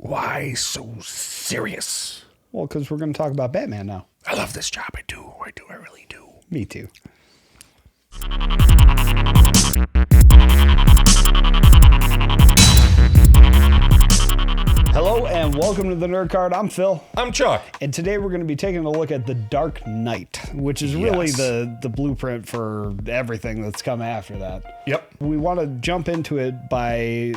Why so serious? Well, because we're going to talk about Batman now. I love this job. I do. I really do. Me too. Hello and welcome to the Nerd Card. I'm Phil. I'm Chuck. And today we're going to be taking a look at The Dark Knight, which is really the blueprint for everything that's come after that. Yep. We want to jump into it by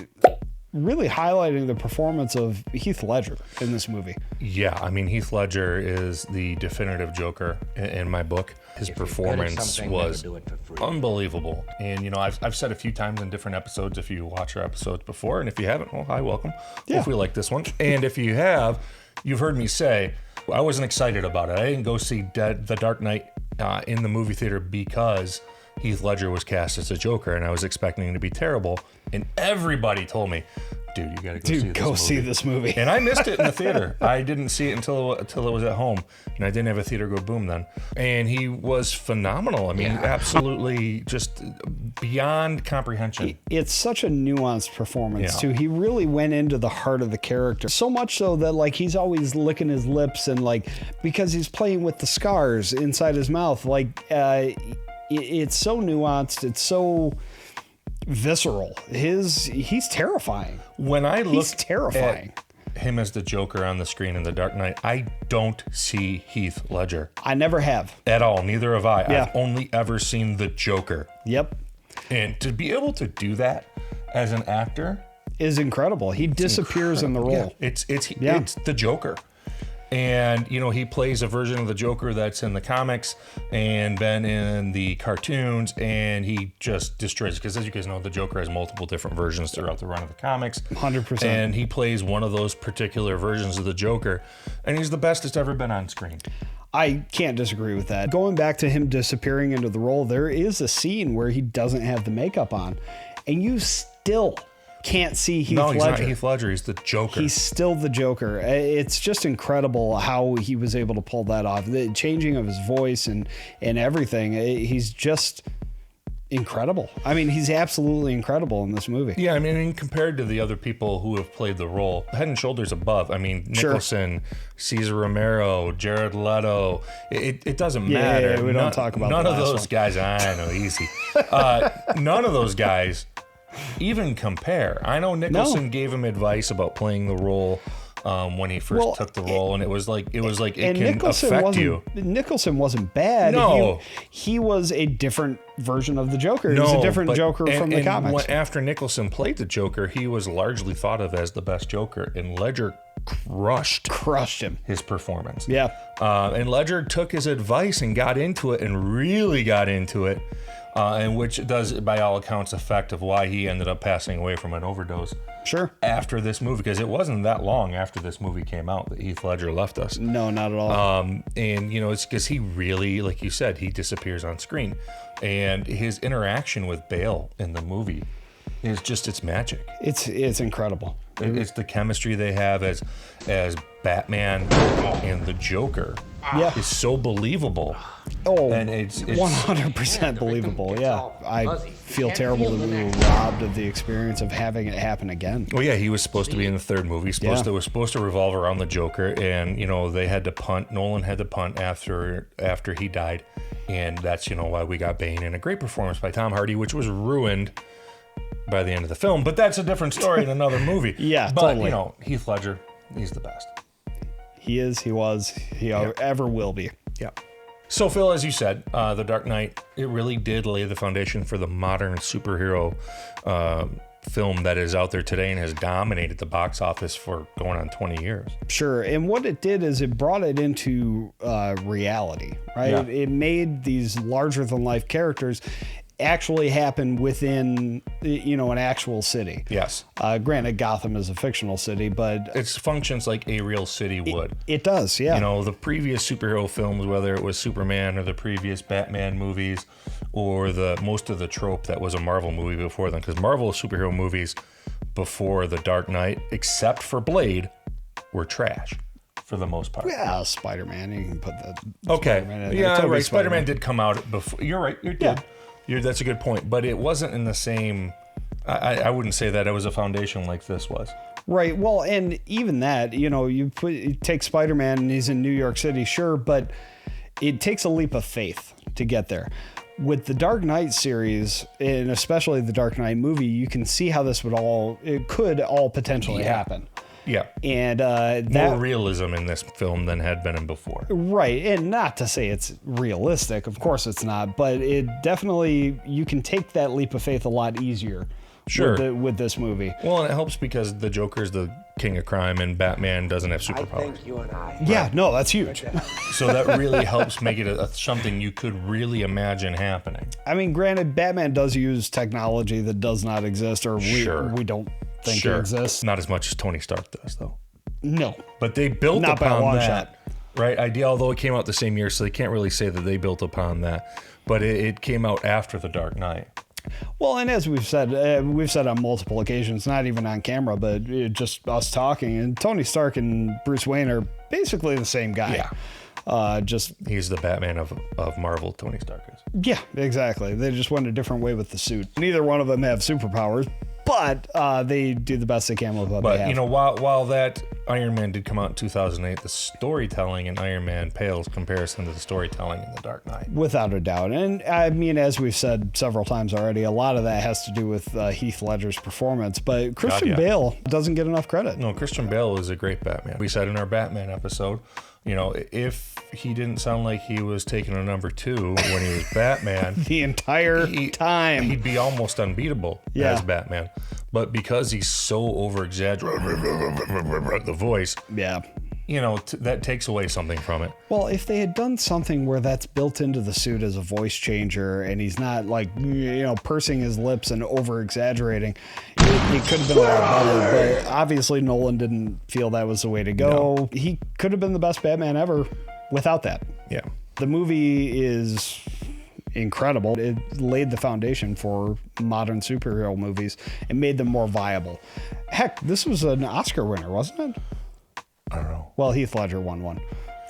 really highlighting the performance of Heath Ledger in this movie. Yeah, I mean, Heath Ledger is the definitive Joker in my book. His performance was unbelievable. And, you know, I've said a few times in different episodes, if you watch our episodes before, and if you haven't, well, hi, welcome. Yeah. Hopefully you like this one. And if you have, you've heard me say, I wasn't excited about it. I didn't go see The Dark Knight in the movie theater because Heath Ledger was cast as a Joker, and I was expecting it to be terrible. And everybody told me, dude, you gotta see this movie. And I missed it in the theater. I didn't see it until it was at home, and I didn't have a theater go boom then. And he was phenomenal. I mean, absolutely just beyond comprehension. It's such a nuanced performance too. He really went into the heart of the character. So much so that like he's always licking his lips and like because he's playing with the scars inside his mouth. Like it's so nuanced. It's so visceral. He's terrifying. When I look terrifying. At him as the Joker on the screen in The Dark Knight, I don't see Heath Ledger. I never have. At all. Neither have I. Yeah. I've only ever seen the Joker. Yep. And to be able to do that as an actor is incredible. He disappears in the role. Yeah. It's the Joker. And, you know, he plays a version of the Joker that's in the comics and been in the cartoons, and he just destroys it. Because as you guys know, the Joker has multiple different versions throughout the run of the comics. 100%. And he plays one of those particular versions of the Joker, and he's the best that's ever been on screen. I can't disagree with that. Going back to him disappearing into the role, there is a scene where he doesn't have the makeup on, and you still can't see Heath Ledger. No, he's not Heath Ledger. He's the Joker. He's still the Joker. It's just incredible how he was able to pull that off. The changing of his voice and everything. He's just incredible. I mean, he's absolutely incredible in this movie. Yeah, I mean, compared to the other people who have played the role, head and shoulders above. I mean, Nicholson, Cesar Romero, Jared Leto. It doesn't matter. Yeah, we don't talk about none the of last those one. guys. I know, easy. None of those guys even compare. I know Nicholson gave him advice about playing the role when he first took the role, and it was like it can Nicholson affect you. Nicholson wasn't bad. No, he was a different version of the Joker. He was a different Joker from the comics. After Nicholson played the Joker, he was largely thought of as the best Joker, and Ledger crushed him. His performance. Yeah. And Ledger took his advice and got into it, and really got into it. And which does, by all accounts, affect of why he ended up passing away from an overdose. Sure. After this movie, because it wasn't that long after this movie came out that Heath Ledger left us. No, not at all. And you know, it's because he really, like you said, he disappears on screen, and his interaction with Bale in the movie is just it's magic. It's incredible. It's the chemistry they have as Batman and the Joker. Yeah. Is so believable. Oh, and it's 100% believable. Yeah, I feel terrible that we were robbed of the experience of having it happen again. Well, yeah, he was supposed to be in the third movie. It was supposed to revolve around the Joker, and you know they had to punt. Nolan had to punt after he died, and that's why we got Bane and a great performance by Tom Hardy, which was ruined by the end of the film. But that's a different story in another movie. Yeah, but totally. Heath Ledger, he's the best. He is. He was. He ever will be. Yeah. So, Phil, as you said, The Dark Knight, it really did lay the foundation for the modern superhero film that is out there today and has dominated the box office for going on 20 years. Sure. And what it did is it brought it into reality, right? Yeah. It made these larger-than-life characters actually happen within an actual city. Yes. Granted, Gotham is a fictional city, but it functions like a real city would. It does, yeah. The previous superhero films, whether it was Superman or the previous Batman movies or most of the trope that was a Marvel movie before them, because Marvel superhero movies before The Dark Knight, except for Blade, were trash. For the most part. Yeah, Spider-Man. You can put that. Okay. Spider-Man in there. Yeah, Totally right. Spider-Man did come out before. You're right. You did. Yeah. That's a good point. But it wasn't in the same. I wouldn't say that it was a foundation like this was. Right. Well, and even that, you take Spider-Man and he's in New York City, sure, but it takes a leap of faith to get there. With the Dark Knight series, and especially the Dark Knight movie, you can see how it could all potentially happen. Yeah. And more realism in this film than had been in before. Right. And not to say it's realistic, of course it's not, but it definitely, you can take that leap of faith a lot easier. Sure. With this movie. Well, and it helps because the Joker's the king of crime and Batman doesn't have superpowers. I think you and I. Yeah, no, that's huge. So that really helps make it something you could really imagine happening. I mean, granted, Batman does use technology that does not exist, or we don't think it exists. Not as much as Tony Stark does, though. No. But they built not upon by a long that. shot. Right? Idea, although it came out the same year, so they can't really say that they built upon that. But it came out after The Dark Knight. Well, and as we've said on multiple occasions, not even on camera, but just us talking, and Tony Stark and Bruce Wayne are basically the same guy. Yeah. He's the Batman of Marvel, Tony Stark is. Yeah, exactly. They just went a different way with the suit. Neither one of them have superpowers, but they do the best they can with what they have. But, while that Iron Man did come out in 2008, the storytelling in Iron Man pales comparison to the storytelling in The Dark Knight. Without a doubt. And I mean, as we've said several times already, a lot of that has to do with Heath Ledger's performance, but Christian Bale doesn't get enough credit. No, Christian Bale is a great Batman. We said in our Batman episode, if he didn't sound like he was taking a number 2 when he was Batman the entire time, he'd be almost unbeatable as Batman. But because he's so over-exaggerated, the voice, that takes away something from it. Well, if they had done something where that's built into the suit as a voice changer and he's not pursing his lips and over-exaggerating, it could have been a lot better. But obviously Nolan didn't feel that was the way to go. No. He could have been the best Batman ever without that. Yeah. The movie is incredible. It laid the foundation for modern superhero movies and made them more viable. Heck, this was an Oscar winner, wasn't it? I don't know. Well, Heath Ledger won one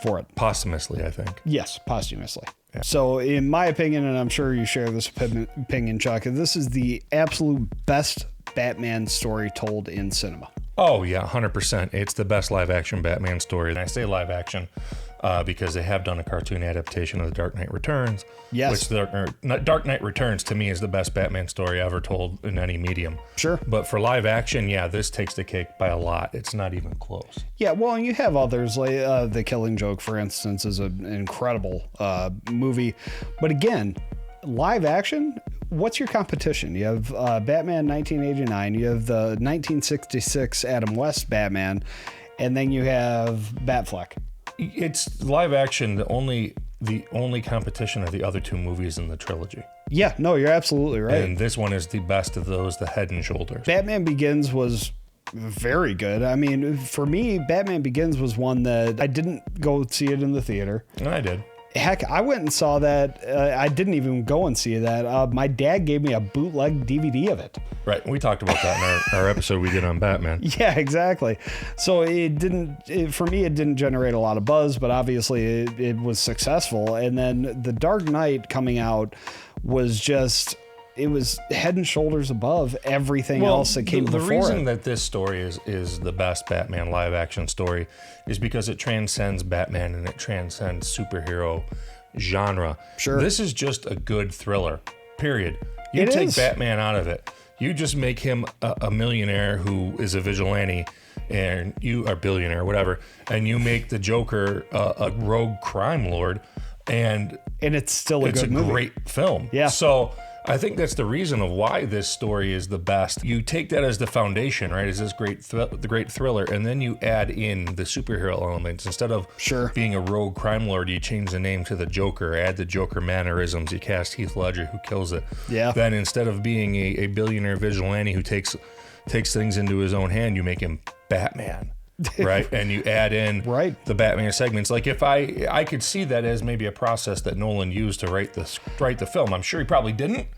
for it. Posthumously, I think. Yes, posthumously. Yeah. So in my opinion, and I'm sure you share this opinion, Chuck, this is the absolute best Batman story told in cinema. Oh, yeah, 100%. It's the best live-action Batman story. And I say live-action because they have done a cartoon adaptation of The Dark Knight Returns. Yes. Which Dark Knight Returns, to me, is the best Batman story ever told in any medium. Sure. But for live-action, this takes the cake by a lot. It's not even close. Yeah, well, and you have others, like The Killing Joke, for instance, is an incredible movie. But again, live action, what's your competition? You have Batman 1989, you have the 1966 Adam West Batman, and then you have Batfleck. It's live action. The only competition are the other 2 movies in the trilogy. Yeah, no, you're absolutely right. And this one is the best of those, the head and shoulders. Batman Begins was very good. I mean, for me, Batman Begins was one that I didn't go see it in the theater. And I did. Heck, I went and saw that. I didn't even go and see that. My dad gave me a bootleg DVD of it. Right. We talked about that in our episode we did on Batman. Yeah, exactly. So for me, it didn't generate a lot of buzz, but obviously it was successful. And then The Dark Knight coming out was it was head and shoulders above everything else that came before it. The reason that this story is the best Batman live action story is because it transcends Batman and it transcends superhero genre. Sure. This is just a good thriller, period. You take Batman out of it. You just make him a millionaire who is a vigilante, and you are billionaire, whatever, and you make the Joker a rogue crime lord, and it's still a good movie. It's a great film. Yeah. So I think that's the reason of why this story is the best. You take that as the foundation, right? Is this the great thriller, and then you add in the superhero elements. Instead of being a rogue crime lord, you change the name to the Joker, add the Joker mannerisms. You cast Heath Ledger, who kills it. Yeah. Then instead of being a billionaire vigilante who takes things into his own hand, you make him Batman. Right, and you add in the Batman segments. Like if I could see that as maybe a process that Nolan used to write the film. I'm sure he probably didn't,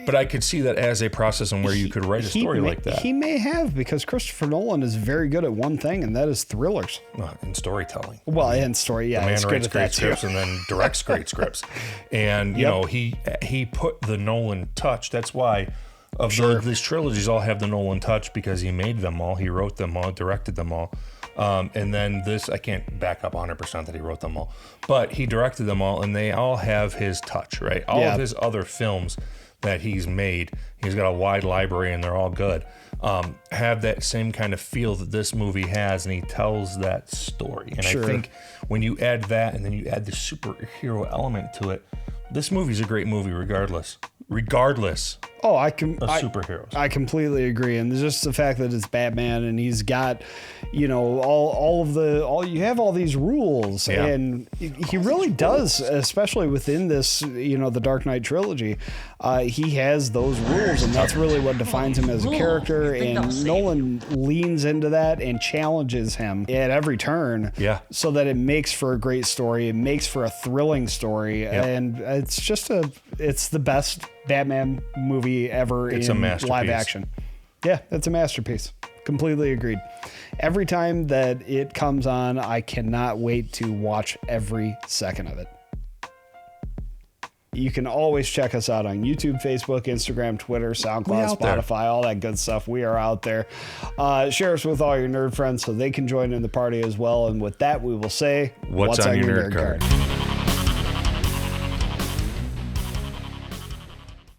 but I could see that as a process on where you could write a story like that. He may have, because Christopher Nolan is very good at one thing, and that is thrillers and storytelling. Well, and story, yeah, the man writes great scripts and then directs great scripts, and you know he put the Nolan touch. That's why These trilogies all have the Nolan touch because he made them all, he wrote them all, directed them all. And then this, I can't back up 100% that he wrote them all, but he directed them all, and they all have his touch, right? All of his other films that he's made, he's got a wide library, and they're all good. Have that same kind of feel that this movie has, and he tells that story. And I think when you add that, and then you add the superhero element to it, this movie's a great movie regardless. Oh, superheroes. I completely agree, and just the fact that it's Batman and he's got, you know, you have all these rules, and he really does, especially within this, you know, the Dark Knight trilogy. He has those rules, and that's really what defines him as a character. And Nolan leans into that and challenges him at every turn, so that it makes for a great story. It makes for a thrilling story, and it's the best Batman movie ever in live action. Yeah, it's a masterpiece. Completely agreed. Every time that it comes on, I cannot wait to watch every second of it. You can always check us out on YouTube, Facebook, Instagram, Twitter, SoundCloud, Spotify, all that good stuff. We are out there. Share us with all your nerd friends so they can join in the party as well. And with that, we will say, what's on your nerd card?